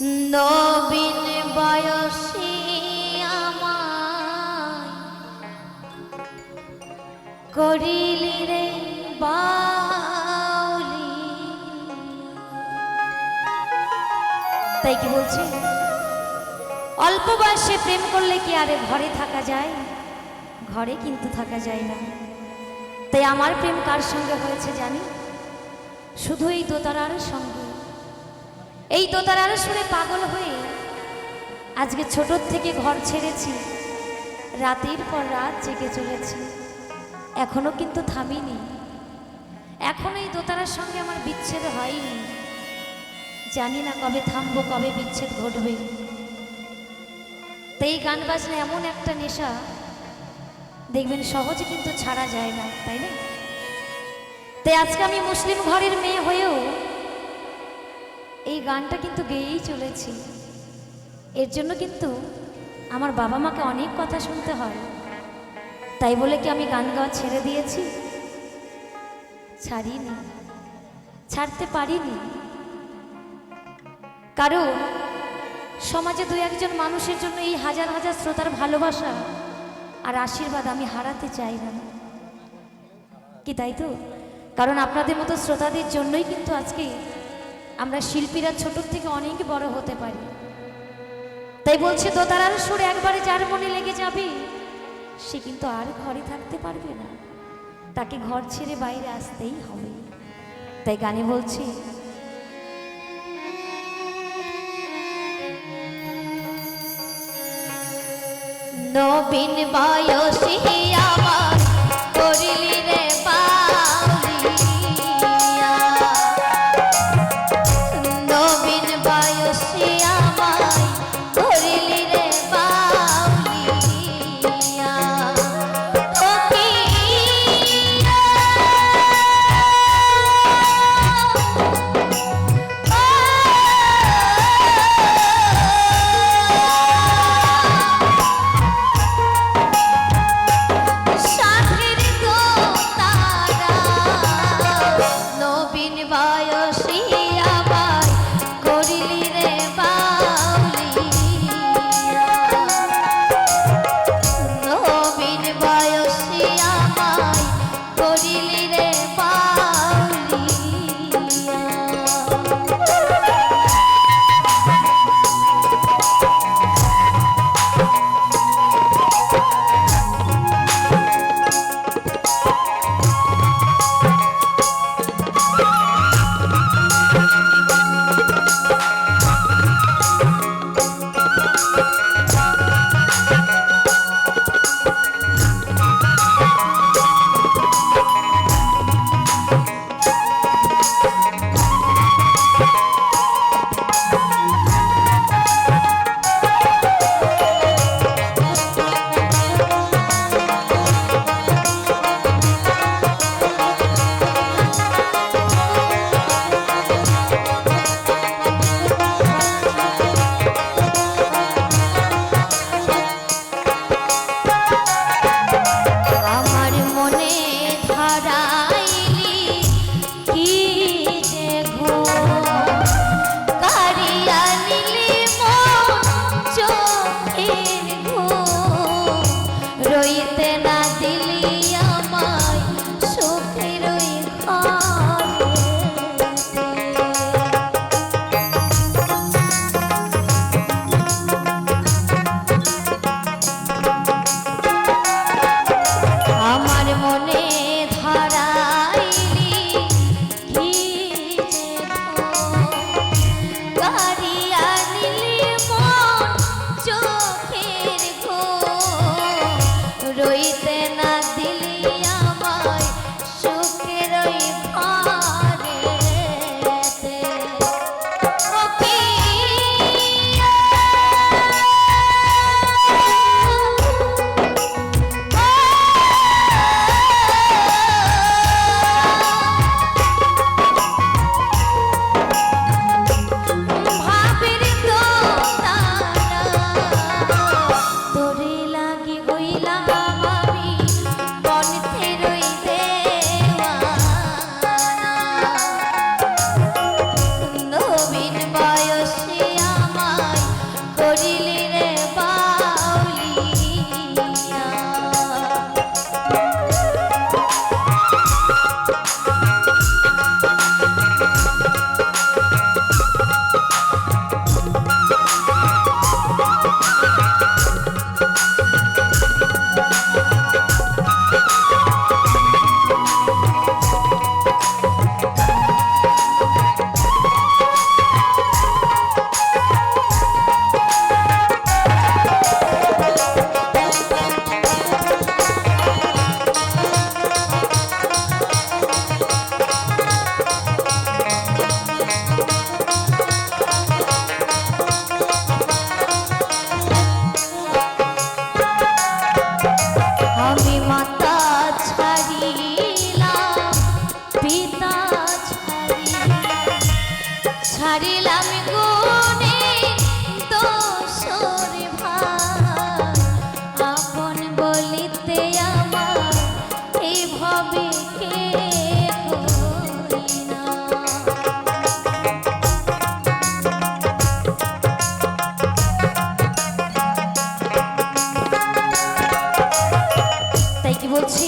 নবীন বয়সী আমায় করিলি রে বাউলি। তাই কি বলছি, অল্প বয়সে প্রেম করলে কি আরে ঘরে থাকা যায়? ঘরে কিন্তু থাকা যায় না। তাই আমার প্রেম কার সঙ্গে হয়েছে জানি? শুধু এই দোতারার সঙ্গে। এই দোতারার সুরে পাগল হয়ে আজকে ছোটোর থেকে ঘর ছেড়েছি, রাতের পর রাত জেগে চলেছি, এখনো কিন্তু থামিনি। এখনো এই দোতারার সঙ্গে আমার বিচ্ছেদ হয়নি। জানি না কবে থামবো, কবে বিচ্ছেদ ঘটবে। তাই এই গান বাজনা এমন একটা নেশা, দেখবেন সহজে কিন্তু ছাড়া যায় না, তাই না? তাই আজকে আমি মুসলিম ঘরের মেয়ে হয়েও এই গানটা কিন্তু গেয়েই চলেছি। এর জন্য কিন্তু আমার বাবা মাকে অনেক কথা শুনতে হয়। তাই বলে কি আমি গান গাওয়া ছেড়ে দিয়েছি? ছাড়িনি, ছাড়তে পারিনি। কারণ সমাজে দু একজন মানুষের জন্য এই হাজার হাজার শ্রোতার ভালোবাসা আর আশীর্বাদ আমি হারাতে চাই না, কি তাই তো? কারণ আপনাদের মতো শ্রোতাদের জন্যই কিন্তু আজকে আমরা শিল্পীরা ছোটোর থেকে অনেক বড় হতে পারি। তাই বলছে দোতারার সুর একবারে যার মনে লেগে যাবে সে কিন্তু আর ঘরে থাকতে পারবে না, তাকে ঘর ছেড়ে বাইরে আসতেই হবে। তাই গানে বলছি, নবীন বয়সী আমার করিলি রে বাউলিয়া। নবীন বয়সী আমায় করিলি রে বাউলিয়া। ছাড়িলাম গুণে দোষর ভাই, আপন বলিতে আমার এইভাবে কে হই না। তাই কি বলছি,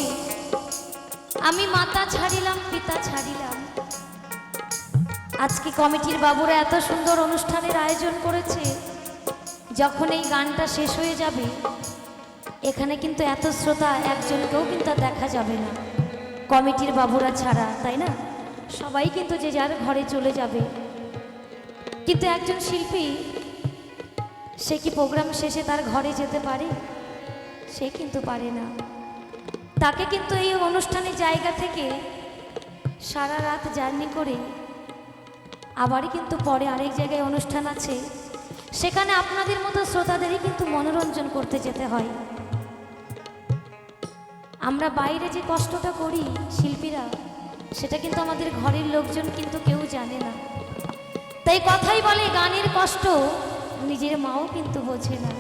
আমি মাতা ছাড়িলাম পিতা ছাড়িলাম। আজকে কমিটির বাবুরা এত সুন্দর অনুষ্ঠানের আয়োজন করেছে, যখন এই গানটা শেষ হয়ে যাবে এখানে কিন্তু এত শ্রোতা একজনকেও কিন্তু আর দেখা যাবে না কমিটির বাবুরা ছাড়া, তাই না? সবাই কিন্তু যে যার ঘরে চলে যাবে। কিন্তু একজন শিল্পী সে কি প্রোগ্রাম শেষে তার ঘরে যেতে পারে? সে কিন্তু পারে না। তাকে কিন্তু এই অনুষ্ঠানের জায়গা থেকে সারা রাত জার্নি করে আবারই কিন্তু পরে আরেক জায়গায় অনুষ্ঠান আছে, সেখানে আপনাদের মতো শ্রোতাদেরই কিন্তু মনোরঞ্জন করতে যেতে হয়। আমরা বাইরে যে কষ্টটা করি শিল্পীরা, সেটা কিন্তু আমাদের ঘরের লোকজন কিন্তু কেউ জানে না। তাই কথাই বলে গানের কষ্ট নিজের মাও কিন্তু বোঝে না।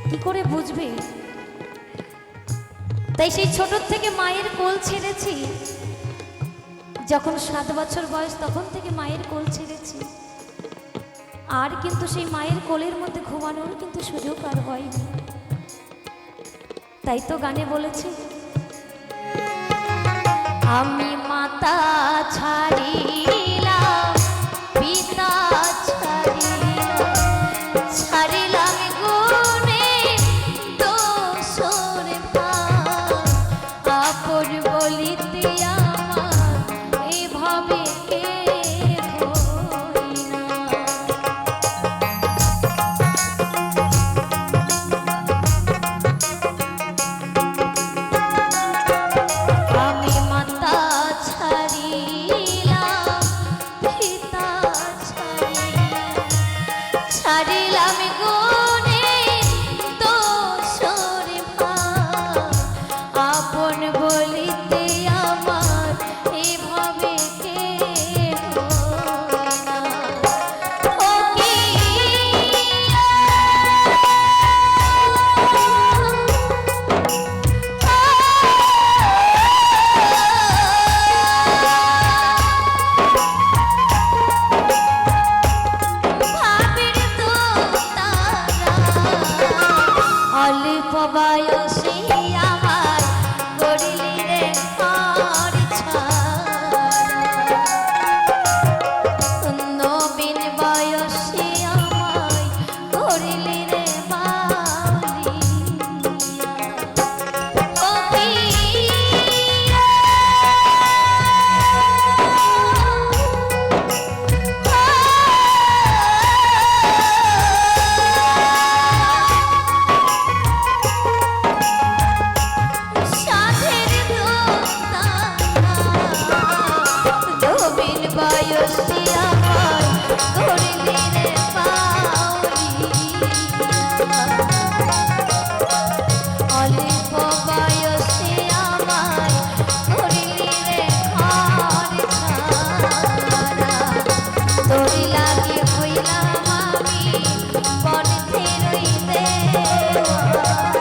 কি করে বুঝবে? তাই সেই ছোট থেকে মায়ের কোল ছেড়েছি, যখন 7 বছর বয়স তখন থেকে মায়ের কোল ছেড়েছি, আর কিন্তু সেই মায়ের কোলের মধ্যে ঘুমানোর কিন্তু সুযোগ আর হয়নি। তাই তো গানে বলেছি, আমি মাতা ছাড়িলাম পিতা ছাড়িলাম, ছাড়িলাম গুণে দোষর ভাই, আপন বলিতে আমার এভাবে কে হই না। আমি মাতা ছাড়িলাম পিতা ছাড়িলাম, ছাড়িলাম গুণে দোষর ভাই, আপন বলিতে আমার এভাবে কে হই না। ও কি ভাবের তো তারা, অল্প বয়সে আমার করিলি রে ঘর ছাড়া, নবীন বয়সে আমায় করিলি রে বাউলিয়া। ও পিয়া, সাধের দোস্তানা, নবীন বয়সে আমায় করিলি রে